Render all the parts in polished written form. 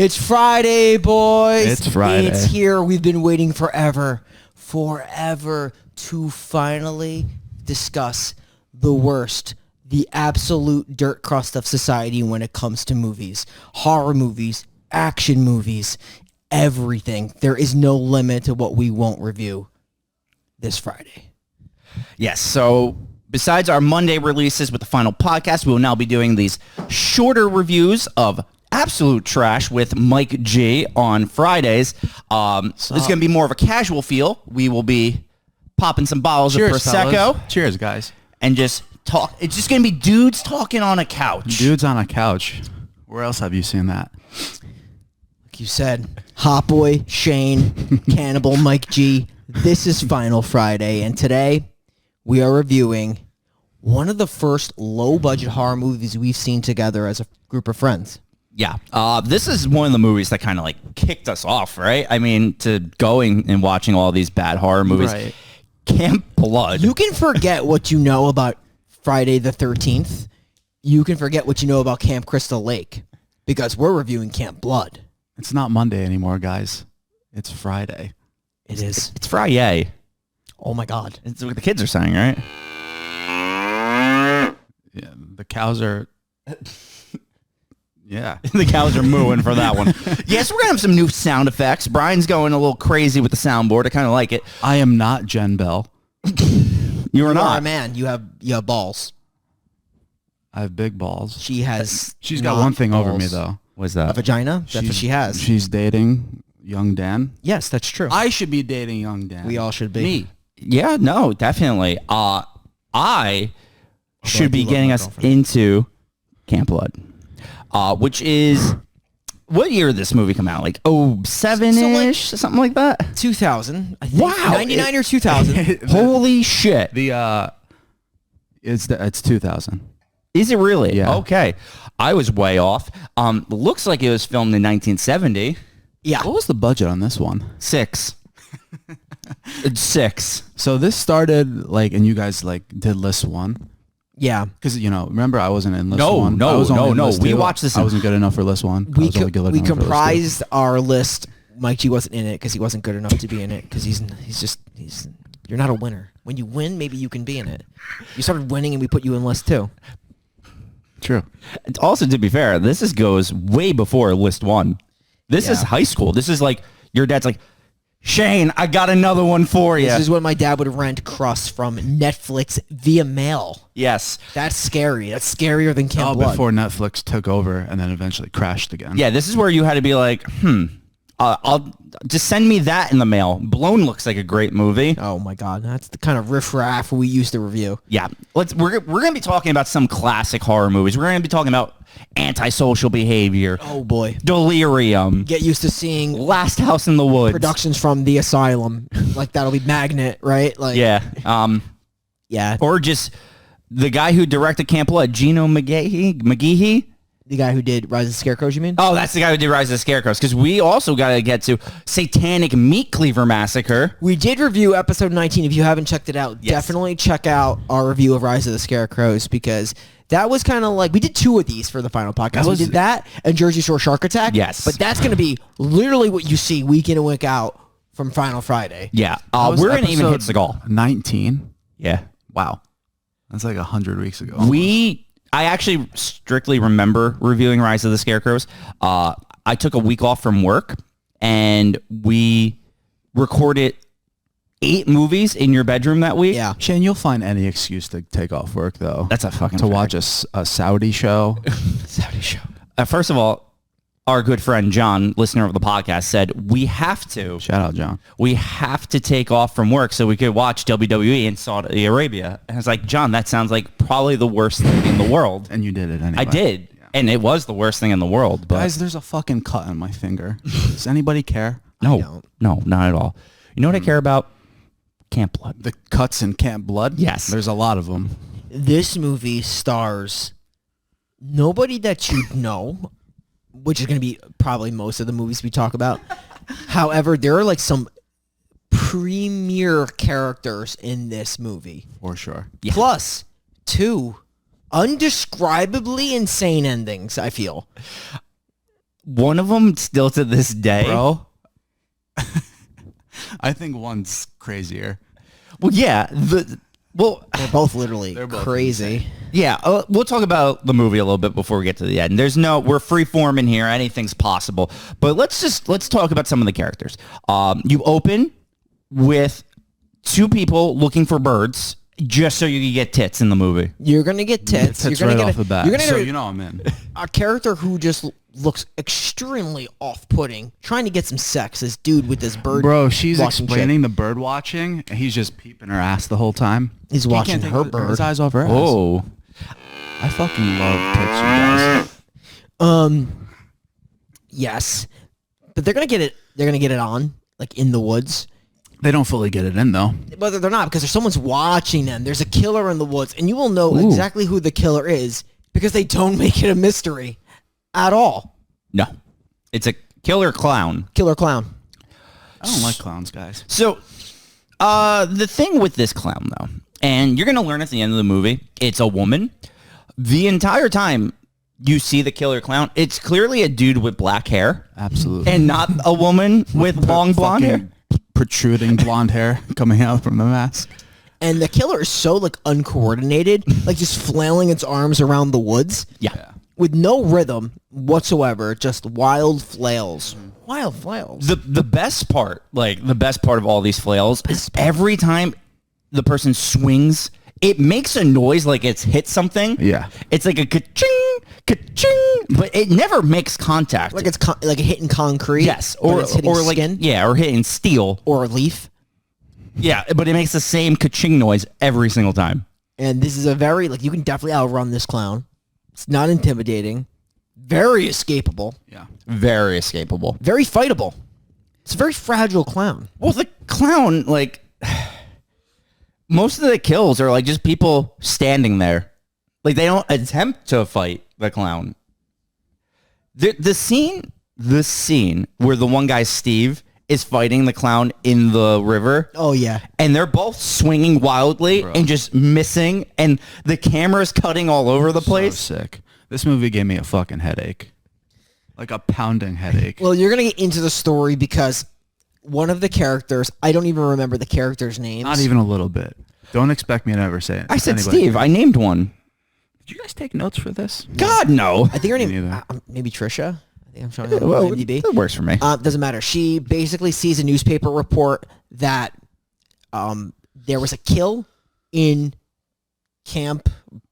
It's Friday, boys. It's Friday. It's here. We've been waiting forever to finally discuss the worst, the absolute dirt crust of society when it comes to movies. Horror movies, action movies, everything. There is no limit to what we won't review this Friday. Yes, so besides our Monday releases with the final podcast, we will now be doing these shorter reviews of absolute trash with Mike G on Fridays. It's going to be more of a casual feel. We will be popping some bottles of Prosecco. Fellas. Cheers, guys. And just talk. It's just going to be dudes talking on a couch. Dudes on a couch. Where else have you seen that? Like you said, Hotboy, Shane, Cannibal, Mike G. This is Final Friday, and today we are reviewing one of the first low-budget horror movies we've seen together as a group of friends. Yeah. This is one of the movies that kind of like kicked us off, right? I mean, to going and watching all these bad horror movies. Right. Camp Blood. You can forget what you know about Friday the 13th. You can forget what you know about Camp Crystal Lake because we're reviewing Camp Blood. It's not Monday anymore, guys. It's Friday. It is. It's Friday. Oh, my God. It's what the kids are saying, right? Yeah, the cows are... Yeah. The cows are mooing for that one. Yes, we're going to have some new sound effects. Brian's going a little crazy with the soundboard. I kind of like it. I am not Jen Bell. You are You not. are a man. You have balls. I have big balls. She has. She's got one thing over me, balls. though. What's A that? vagina? That's what she has. She's dating young Dan. Yes, that's true. I should be dating young Dan. We all should be. Me. Yeah, no, definitely. I should I be do love getting my us girlfriend. into Camp Blood, which is... What year did this movie come out? Like 07-ish? Something like that? 2000. I think. Wow. 99 or 2000. Holy shit. It's 2000. Is it really? Yeah. Okay. I was way off. Looks like it was filmed in 1970. Yeah. What was the budget on this one? 6. It's 6. So this started and you guys did list one. Yeah. Because, remember I wasn't in list No, one. no, I was only no, in no. list We two. watched this I in- wasn't good enough for list one. I was only good enough We for list two. comprised our list. Mike G wasn't in it because he wasn't good enough to be in it because he's you're not a winner. When you win, maybe you can be in it. You started winning and we put you in list 2. True. And also, to be fair, this goes way before list 1. This is Yeah. high school. This is like, your dad's like, Shane, I got another one for you. This is when my dad would rent crust from Netflix via mail. Yes. That's scary. That's scarier than Camp Blood. Before Netflix took over and then eventually crashed again. Yeah, this is where you had to be like, I'll just send me that in the mail. Blown looks like a great movie. Oh my God, that's the kind of riffraff we used to review. Yeah, we're gonna be talking about some classic horror movies. We're gonna be talking about Antisocial Behavior, Oh boy, Delirium, get used to seeing Last House in the Woods. productions from the Asylum. Like that'll be Magnet, right? Like Yeah, yeah. or just the guy who directed Camp Blood, Gino McGeehee. The guy who did Rise of the Scarecrows, you mean? Oh, that's the guy who did Rise of the Scarecrows. Because we also got to get to Satanic Meat Cleaver Massacre. We did review episode 19. If you haven't checked it out, Yes. definitely check out our review of Rise of the Scarecrows because that was kind of like, we did 2 of these for the final podcast. We did that and Jersey Shore Shark Attack. Yes. But that's going to be literally what you see week in and week out from Final Friday. Yeah, That was we're gonna even hit episode Seagal. 19. Yeah, Wow. That's like 100 weeks ago. I actually strictly remember reviewing Rise of the Scarecrows. I took a week off from work, and we recorded 8 movies in your bedroom that week. Yeah. Shane, you'll find any excuse to take off work, though. That's a fucking to fact. watch a Saudi show. Saudi show. First of all, our good friend John, listener of the podcast, said we have to take off from work so we could watch WWE in Saudi Arabia. And I was like, John, that sounds like probably the worst thing in the world. And you did it anyway. I did. And it was the worst thing in the world. But Guys, there's a fucking cut on my finger. Does anybody care? no, not at all. You know what I care about? Camp Blood. The cuts in Camp Blood? Yes. There's a lot of them. This movie stars nobody that you know, which is going to be probably most of the movies we talk about. However, there are like some premier characters in this movie. For sure. Yeah. Plus 2 undescribably insane endings, I feel. one of them still to this day. Bro, I think one's crazier. Well, yeah. They're both literally both crazy. insane. Yeah, we'll talk about the movie a little bit before we get to the end. We're free form in here. Anything's possible. But let's talk about some of the characters. You open with two people looking for birds just so you can get tits in the movie. You're gonna get tits. Tits You're gonna right get off the bat. You're gonna So get you know I'm in. a character who just looks extremely off-putting, trying to get some sex. This dude with this bird. Bro, she's watching explaining the bird watching, and he's just peeping her ass the whole time. He's He watching can't take her his bird. eyes off her ass. Oh. I fucking love tits, you guys. Yes, but they're gonna get it. They're gonna get it on, like in the woods. They don't fully get it in, though. But they're not, because there's someone's watching them. There's a killer in the woods, and you will know exactly who the killer is because they don't make it a mystery at all. No. It's a killer clown. Killer clown. I don't like clowns, guys. So, the thing with this clown, though, and you're going to learn at the end of the movie, it's a woman. The entire time you see the killer clown, it's clearly a dude with black hair. Absolutely. And not a woman with long blonde hair. Fucking protruding blonde hair coming out from the mask. And the killer is so like uncoordinated, like just flailing its arms around the woods. Yeah. With no rhythm whatsoever, just wild flails. Wild flails. The best part, of all these flails is every time the person swings, it makes a noise like it's hit something. Yeah. It's like a ka-ching, ka-ching, but it never makes contact. Like it's like hitting concrete. yes, but or it's hitting or like skin or hitting steel. or a leaf. Yeah, but it makes the same ka-ching noise every single time. And this is a very like you can definitely outrun this clown. It's not intimidating. Very escapable. Yeah. Very escapable. Very fightable. It's a very fragile clown. Well, the clown, like, most of the kills are like just people standing there. Like, they don't attempt to fight the clown. The scene where the one guy, Steve, is fighting the clown in the river. Oh yeah. And they're both swinging wildly and just missing. And the camera's cutting all over the place. So sick. This movie gave me a fucking headache. Like a pounding headache. Well, you're gonna get into the story because one of the characters, I don't even remember the character's names. Not even a little bit. Don't expect me to ever say it. I said Anybody. Steve. I named one. Did you guys take notes for this? God, no. I think her name, neither. maybe Trisha. I think I'm showing her Well, on IMDb. that works for me. Doesn't matter. She basically sees a newspaper report that there was a kill in Camp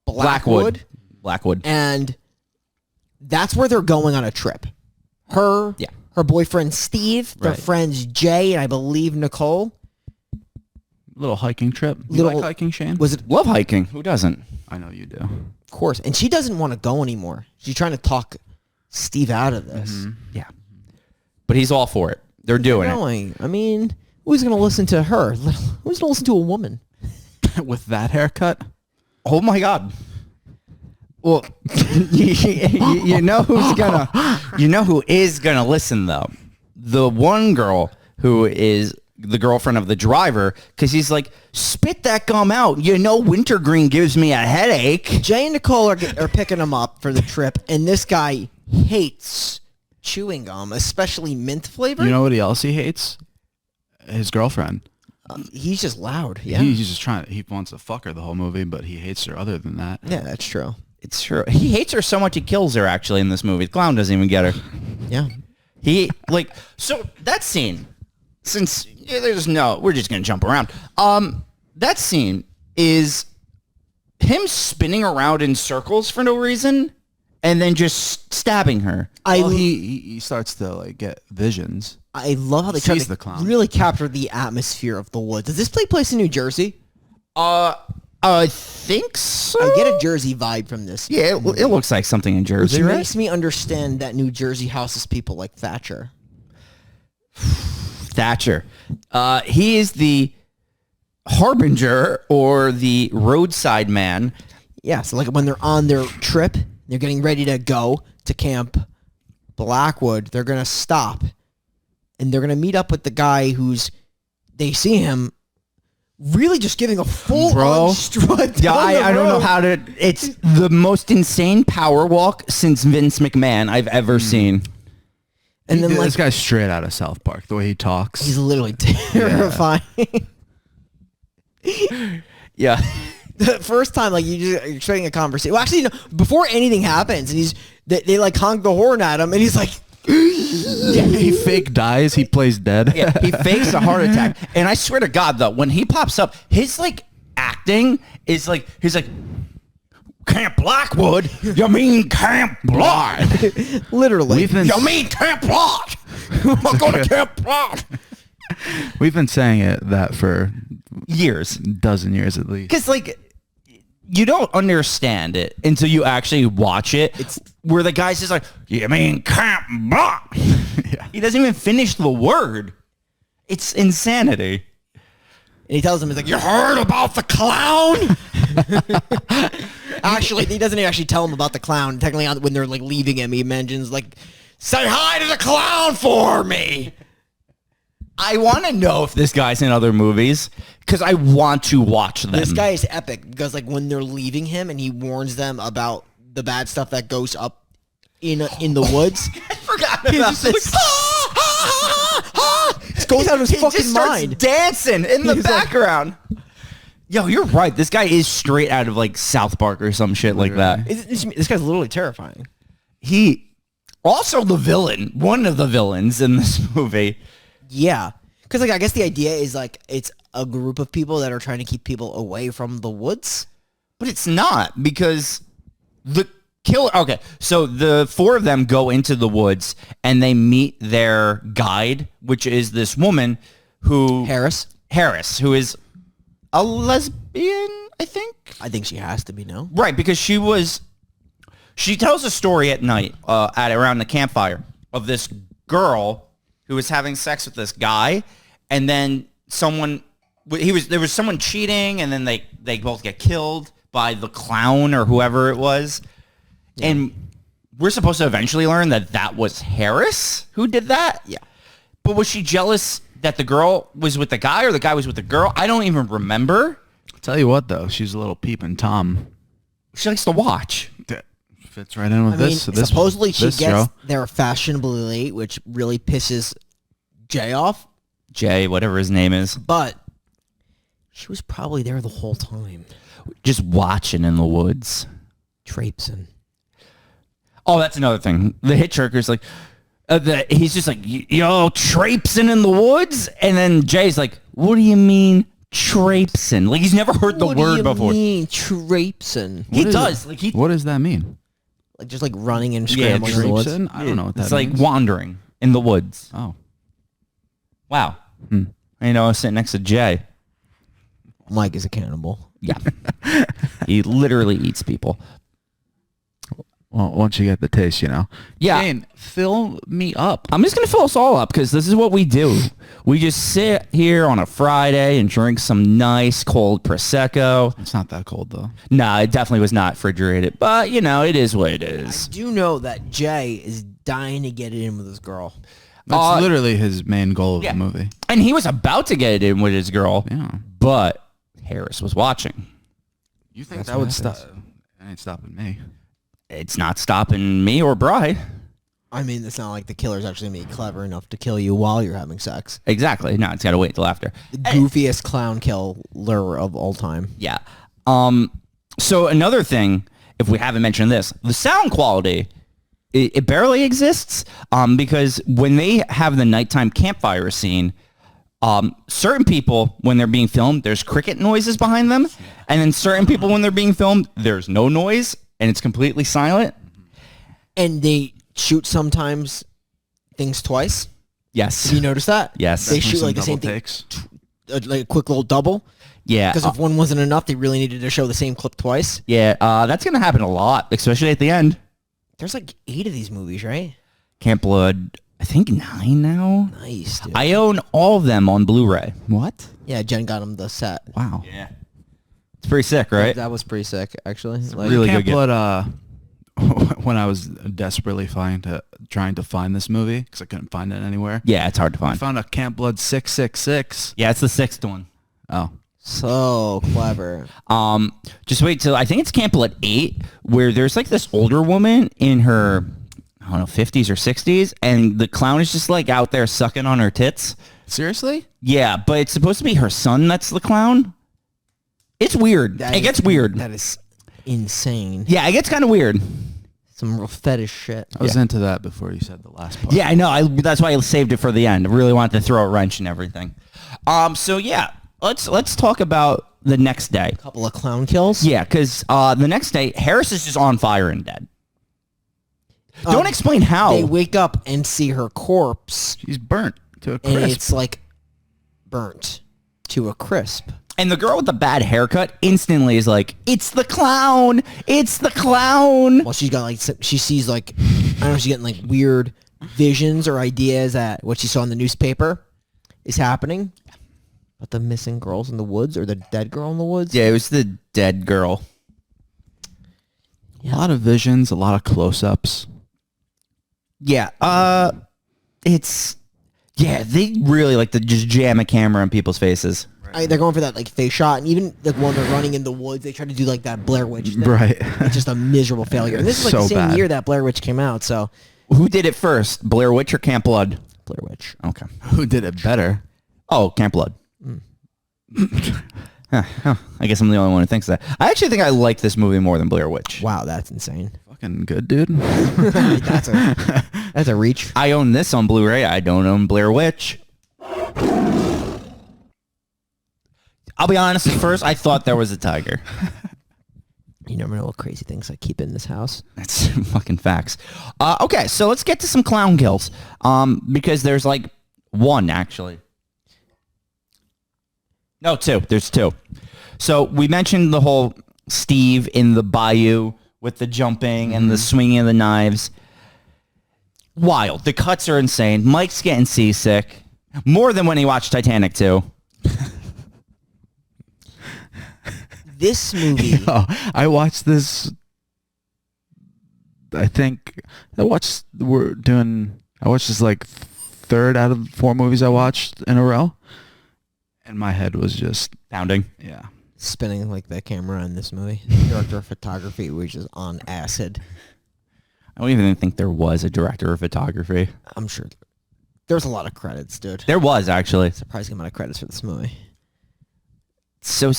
Blackwood. Blackwood. And that's where they're going on a trip. Her boyfriend Steve, their Right. friends Jay, and I believe Nicole. Little hiking trip. You Little- like hiking, Shane? Was it? Love hiking. Who doesn't? I know you do. Of course. And she doesn't want to go anymore. She's trying to talk Steve out of this. Yeah. But he's all for it. They're doing it. Going. I mean, who's going to listen to her? Who's going to listen to a woman? With that haircut? Oh my God. Well, you know who is gonna listen though? The one girl who is the girlfriend of the driver, because he's like, spit that gum out. You know, wintergreen gives me a headache. Jay and Nicole are picking him up for the trip, and this guy hates chewing gum, especially mint flavor. You know what else he hates? His girlfriend. He's just loud. Yeah. He's just trying. He wants to fuck her the whole movie, but he hates her other than that. Yeah, that's true. It's true. He hates her so much he kills her actually in this movie. The clown doesn't even get her. Yeah. So that scene, since we're just gonna jump around. That scene is him spinning around in circles for no reason and then just stabbing her. Well, he starts to like get visions. I love how they try sees to the clown. really capture the atmosphere of the woods. Does this take place in New Jersey? I think so. I get a Jersey vibe from this. Yeah, it looks like something in Which Jersey, right? makes me understand that New Jersey houses people like Thatcher. Thatcher. He is the harbinger or the roadside man. Yeah, so like when they're on their trip, they're getting ready to go to Camp Blackwood, they're going to stop. And they're going to meet up with the guy they see him really just giving a full-on strut Yeah, down the I don't know road. how to... It's the most insane power walk since Vince McMahon I've ever seen. And then This guy's straight out of South Park. The way he talks. he's literally terrifying. Yeah. The first time, like you're expecting a conversation. Well, actually, no. Before anything happens, and they like honk the horn at him, and he's like, He fake dies. He plays dead. Yeah, he fakes a heart attack. And I swear to God, though, when he pops up, his like acting is like, he's like, Camp Blackwood? You mean Camp Blood? literally. You mean Camp Blood? I'm going to Camp Blood. We've been saying that for Years. a dozen years at least. Because, like, you don't understand it until you actually watch it. It's where the guy's just like, you mean Camp Blood? Yeah. He doesn't even finish the word. It's insanity. And he tells him, he's like, You heard about the clown? actually, he doesn't actually tell him about the clown. Technically, when they're like leaving him, he mentions like, Say hi to the clown for me. I want to know if this guy's in other movies because I want to watch them. this guy is epic because like when they're leaving him and he warns them about the bad stuff that goes up in the woods. I forgot He's about just this. It goes out of his He fucking just starts mind. dancing in the He's like- background. Yo, you're right. This guy is straight out of like South Park or some shit like that. This guy's literally terrifying. He also the villain, one of the villains in this movie. Yeah, because like I guess the idea is like it's a group of people that are trying to keep people away from the woods. But it's not because the killer. Okay, so the four of them go into the woods and they meet their guide, which is this woman who Harris, who is a lesbian, I think. I think she has to be no. Right, because she tells a story at night at around the campfire of this girl who was having sex with this guy, and then there was someone cheating, and then they both get killed by the clown or whoever it was. Yeah. And we're supposed to eventually learn that was Harris who did that. Yeah. But was she jealous that the girl was with the guy or the guy was with the girl? I don't even remember. I'll tell you what, though. She's a little peeping Tom. She likes to watch. That fits right in with this supposedly she this gets show. there fashionably late, which really pisses Jay off. Jay, whatever his name is. But she was probably there the whole time, Just watching in the woods. traipsing. Oh, that's another thing. The hitchhiker's like, he's just like, yo, traipsing in the woods? And then Jay's like, what do you mean traipsing? Like, he's never heard the word before. What do you mean traipsing? He does. Like, What does that mean? Like just like running and scrambling in the woods. Traipsing? I don't know what that It's like means. wandering in the woods. Oh. Wow. I know, I was sitting next to Jay. Mike is a cannibal. Yeah. He literally eats people. Well, once you get the taste, you know. Yeah. Jane, fill me up. I'm just going to fill us all up because this is what we do. We just sit here on a Friday and drink some nice cold Prosecco. It's not that cold, though. Nah, it definitely was not refrigerated. But, you know, it is what it is. I do know that Jay is dying to get it in with this girl. That's literally his main goal of the movie. And he was about to get it in with his girl. Yeah. But Harris was watching. You think That's that would what stop? happens. It ain't stopping me. It's not stopping me or Bri. I mean, it's not like the killer's actually gonna be clever enough to kill you while you're having sex. Exactly. No, it's got to wait till after. The goofiest clown killer of all time. Yeah. So another thing, if we haven't mentioned this, the sound quality, it barely exists because when they have the nighttime campfire scene, certain people, when they're being filmed, there's cricket noises behind them. And then certain people, when they're being filmed, there's no noise and it's completely silent. And they shoot sometimes things twice. Yes. Have you noticed that? Yes. They Definitely shoot some like the same double thing, takes. like a quick little double. Yeah. Because if one wasn't enough, they really needed to show the same clip twice. Yeah. That's going to happen a lot, especially at the end. There's like 8 of these movies, right? Camp Blood, I think 9 now. Nice, dude. I own all of them on Blu-ray. What? Yeah, Jen got him the set. Wow. Yeah. It's pretty sick, right? That was pretty sick, actually. Like, really Camp good. Blood, when I was desperately trying to find this movie because I couldn't find it anywhere. Yeah, it's hard to I find. found a Camp Blood 666. Yeah, it's the 6th one. Oh. so clever. Just wait till I think it's Camp Blood 8, where there's like this older woman in her I don't know, 50s or 60s, and the clown is just like out there sucking on her tits. Seriously? Yeah, but it's supposed to be her son that's the clown. It's weird. It gets weird. That is insane. Yeah, it gets kind of weird. Some real fetish shit. I was into that before you said the last part. Yeah, I know. That's why I saved it for the end. I really wanted to throw a wrench and everything. So yeah, let's talk about the next day. Couple of clown kills. Yeah, because the next day, Harris is just on fire and dead. Don't explain how. They wake up and see her corpse, She's burnt to a and crisp. it's like burnt to a crisp. And the girl with the bad haircut instantly is like, "It's the clown! It's the clown!" Well, she's got like she sees like I don't know, she's getting like weird visions or ideas that what she saw in the newspaper is happening. But the missing girls in the woods or the dead girl in the woods. Yeah, it was the dead girl. A lot of visions, a lot of close-ups. Yeah, they really like to just jam a camera in people's faces. They're going for that like face shot, and even like when they're running in the woods, they try to do like that Blair Witch thing. Right. It's just a miserable failure. And this is like So the same bad. year that Blair Witch came out, so Who did it first, Blair Witch or Camp Blood? Blair Witch. Okay. Who did it better? Oh, Camp Blood. I guess I'm the only one who thinks that. I actually think I like this movie more than Blair Witch. Wow, that's insane. Fucking good, dude. That's a reach. I own this on Blu-ray. I don't own Blair Witch. I'll be honest, at first I thought there was a tiger. You never know what crazy things I keep in this house. That's fucking facts. Okay, so let's get to some clown kills. Because there's like one actually. No, two. There's two. So we mentioned the whole Steve in the bayou with the jumping and the swinging of the knives. Wild. The cuts are insane. Mike's getting seasick. More than when he watched Titanic 2. This movie. Oh, I watched this. I think I watched this like third out of 4 movies I watched in a row. And my head was just Pounding. yeah. Spinning like the camera in this movie. Director of photography, which is on acid. I don't even think there was a director of photography. I'm sure there's a lot of credits, dude. There was, actually. Surprising amount of credits for this movie. So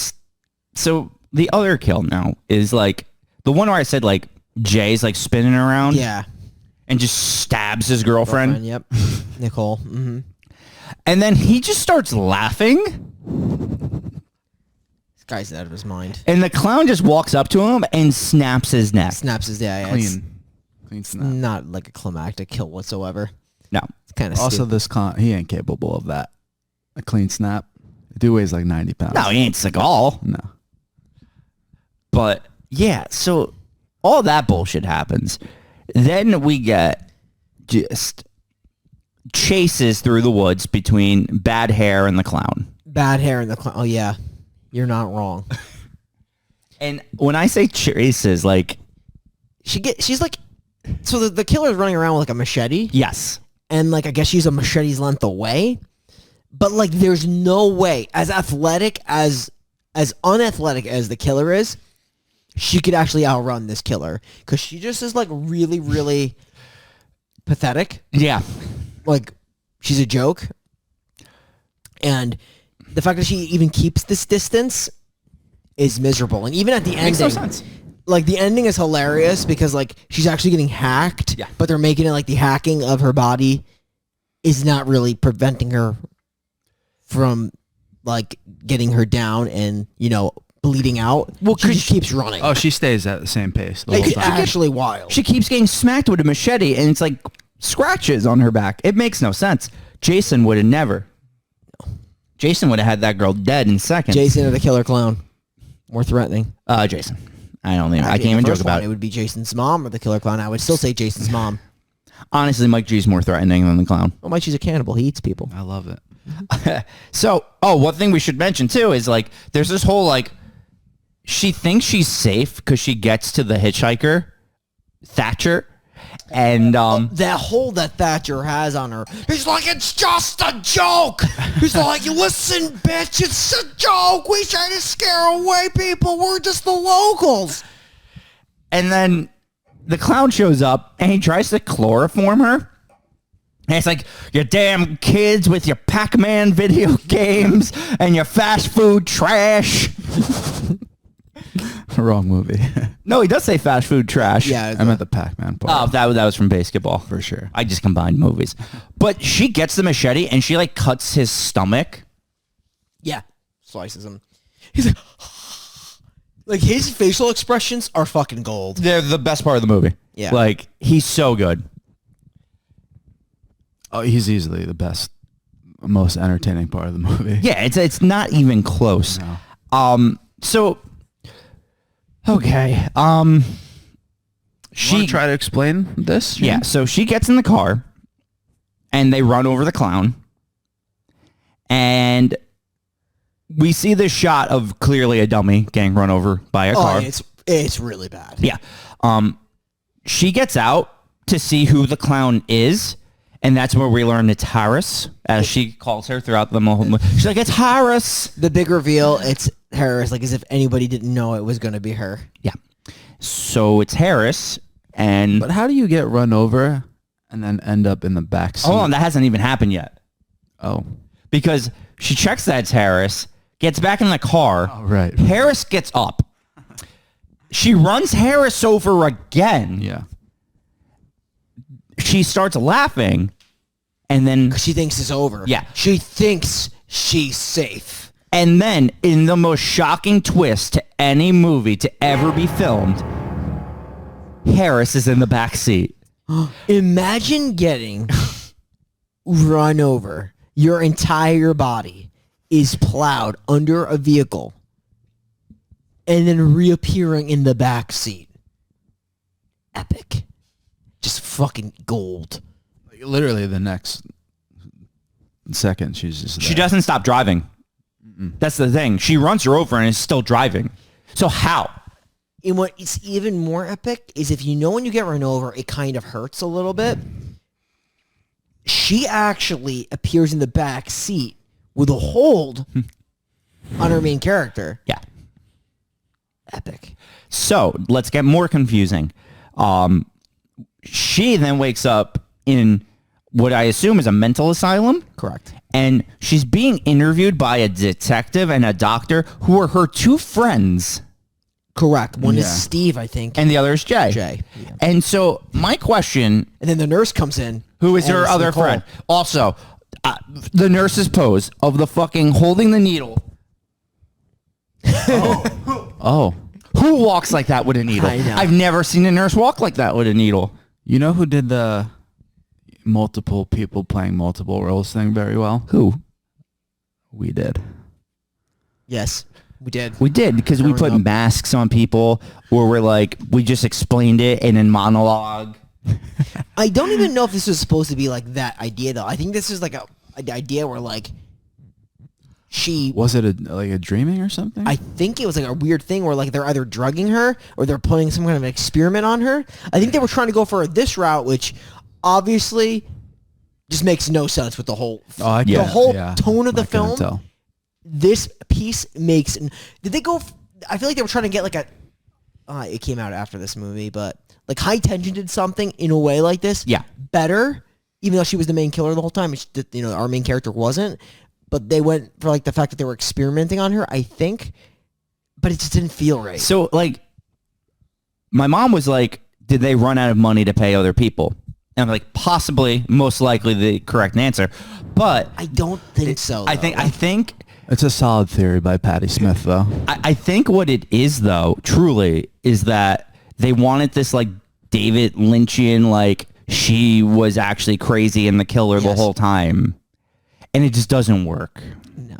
the other kill now is like the one where I said like Jay's like spinning around Yeah. and just stabs his girlfriend. Yep. Nicole. Mm-hmm. And then he just starts laughing. This guy's out of his mind. And the clown just walks up to him and snaps his neck. Snaps his It's Clean snap. not like a climactic kill whatsoever. No. It's kind of Also, this he ain't capable of that. A clean snap. The dude weighs like 90 pounds. No, he ain't Seagal. No. But yeah, so all that bullshit happens. Then we get just chases through the woods between Bad Hair and the clown. Bad hair in the clown. Oh yeah, you're not wrong. And when I say chases, like, She's like, so the killer's running around with like a machete, yes. and like I guess she's a machete's length away, but like there's no way, as unathletic as the killer is, she could actually outrun this killer because she just is like really, really pathetic. Yeah. Like she's a joke, and the fact that she even keeps this distance is miserable. And even at the ending, Makes no sense. like the ending is hilarious because like she's actually getting hacked, Yeah. but they're making it like the hacking of her body is not really preventing her from like getting her down and bleeding out. Well, she 'cause just keeps running. Oh, she stays at the same pace the whole It's time. actually wild. She keeps getting smacked with a machete, and it's like scratches on her back. It makes no sense. Jason would have never. Jason would have had that girl dead in seconds. Jason or the killer clown, more threatening. Jason. I can't even joke about It it. would be Jason's mom or the killer clown. I would still say Jason's mom. Honestly, Mike G's more threatening than the clown. Well, Mike, she's a cannibal. He eats people. I love it. So, one thing we should mention too is like there's this whole like she thinks she's safe because she gets to the hitchhiker, Thatcher, and That hole that Thatcher has on her. He's like, it's just a joke. He's like, listen, bitch, it's a joke. We try to scare away people. We're just the locals. and then the clown shows up and he tries to chloroform her. And it's like, you damn kids with your Pac-Man video games and your fast food trash. Wrong movie. No, he does say fast food trash. Yeah. I meant the Pac-Man part. Oh, that was from basketball. For sure. I just combined movies. But she gets the machete and she like cuts his stomach. Yeah. Slices him. He's like his facial expressions are fucking gold. They're the best part of the movie. Yeah. Like, he's so good. Oh, he's easily the best, most entertaining part of the movie. Yeah, it's not even close. No. So okay. She try to explain this? Yeah, so she gets in the car and they run over the clown. And we see this shot of clearly a dummy getting run over by a car. It's really bad. Yeah. She gets out to see who the clown is, and that's where we learn it's Harris, as she calls her throughout the whole movie. She's like, it's Harris. The big reveal, it's Harris, like as if anybody didn't know it was going to be her. Yeah. So it's Harris, and... But how do you get run over and then end up in the back seat? Hold on, that hasn't even happened yet. Oh. Because she checks that it's Harris, gets back in the car. Oh, right. Harris gets up. She runs Harris over again. Yeah. She starts laughing, and then... She thinks it's over. Yeah. She thinks she's safe. And then, in the most shocking twist to any movie to ever be filmed, Harris is in the back seat. Imagine getting run over. Your entire body is plowed under a vehicle and then reappearing in the back seat. Epic. Just fucking gold. Like, literally the next second, she's just there. She doesn't stop driving. That's the thing. She runs her over and is still driving. So how? And what is even more epic is if you know when you get run over, it kind of hurts a little bit. She actually appears in the back seat with a hold on her main character. Yeah. Epic. So let's get more confusing. She then wakes up in what I assume is a mental asylum. Correct. And she's being interviewed by a detective and a doctor who are her two friends. Correct. One is Yeah. Steve, I think. And the other is Jay. Jay. Yeah. And so my question, And then the nurse comes in. who is and her it's other Nicole. friend? Also, the nurse's pose of the fucking holding the needle. Oh. Who walks like that with a needle? I know. I've never seen a nurse walk like that with a needle. You know who did the multiple people playing multiple roles thing very well? Who? We did. Yes, we did. We did, because we Growing put up. masks on people, or we just explained it in a monologue. I don't even know if this was supposed to be like that idea, though. I think this is like an idea where like she... Was it like a dreaming or something? I think it was like a weird thing where like they're either drugging her or they're putting some kind of experiment on her. I think they were trying to go for this route, which obviously just makes no sense with the whole the whole tone of the I couldn't film. tell. This piece makes... Did they go... I feel like they were trying to get like a... it came out after this movie, but like High Tension did something in a way like this. Yeah. Better, even though she was the main killer the whole time. It's just, our main character wasn't. But they went for like the fact that they were experimenting on her, I think. But it just didn't feel right. So, like, my mom was like, did they run out of money to pay other people? And I'm like, possibly, most likely the correct answer. But I don't think so. I though. think It's a solid theory by Patti Smith, though. I think what it is, though, truly, is that they wanted this, like, David Lynchian, like, she was actually crazy and the killer the Yes. whole time. And it just doesn't work. No.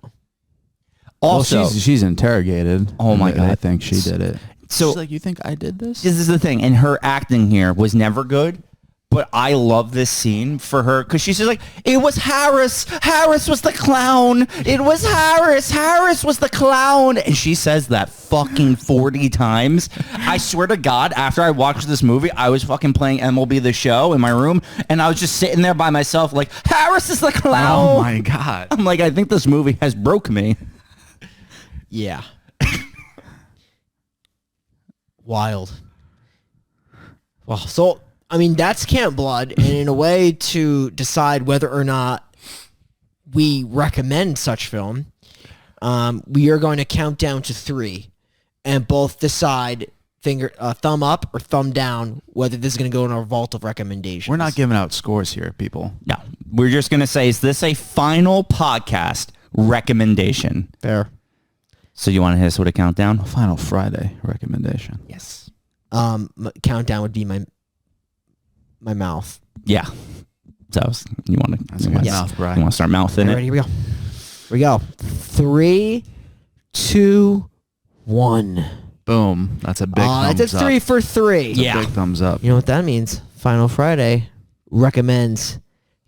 Also, she's interrogated. Oh my God. I think she did it. So- She's like, you think I did this? this is the thing, and her acting here was never good. But I love this scene for her because she's just like, it was Harris. Harris was the clown. It was Harris. Harris was the clown. And she says that fucking 40 times. I swear to God, after I watched this movie, I was fucking playing MLB The Show in my room. And I was just sitting there by myself like, Harris is the clown. Oh my God. I'm like, I think this movie has broke me. Yeah. Wild. Well, so I mean that's Camp Blood, and in a way to decide whether or not we recommend such film, we are going to count down to 3, and both decide thumb up or thumb down whether this is going to go in our vault of recommendations. We're not giving out scores here, people. No, we're just going to say, is this a final podcast recommendation? Fair. So you want to hit us with a countdown? Final Friday recommendation. Yes. Countdown would be my mouth. Yeah. So you want That's a good Yes. mouth, Brian. you want to start mouthing All it? right, here we go. Here we go. 3, 2, 1. Boom. That's a big thumbs It's a up. 3 for 3. It's a Yeah. big thumbs up. You know what that means? Final Friday recommends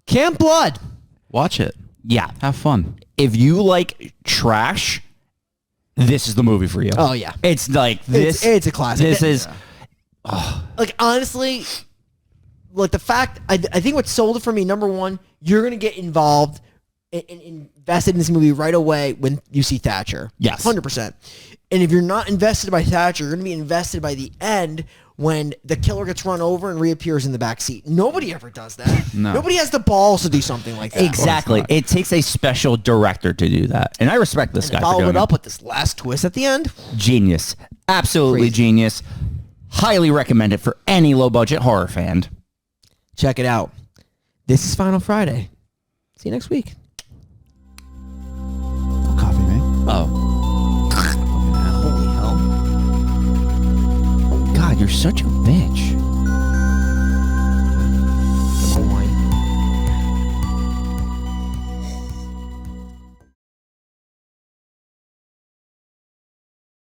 Camp Blood. Watch it. Yeah. Have fun. If you like trash, this is the movie for you. Oh yeah, It's like this. It's a classic. This is Like honestly, like the fact I think what sold it for me, number one, you're gonna get involved and invested in this movie right away when you see Thatcher. Yes. 100%. And if you're not invested by Thatcher, you're gonna be invested by the end when the killer gets run over and reappears in the back seat. Nobody ever does that. No. Nobody has the balls to do something like that. exactly. not. It takes a special director to do that, and I respect this guy for Followed doing it up it. with this last twist at the end. Genius, absolutely Crazy. genius. Highly recommend it for any low budget horror fan. Check it out. This is Final Friday. See you next week. Coffee, mate. Oh. Holy hell. God, you're such a bitch.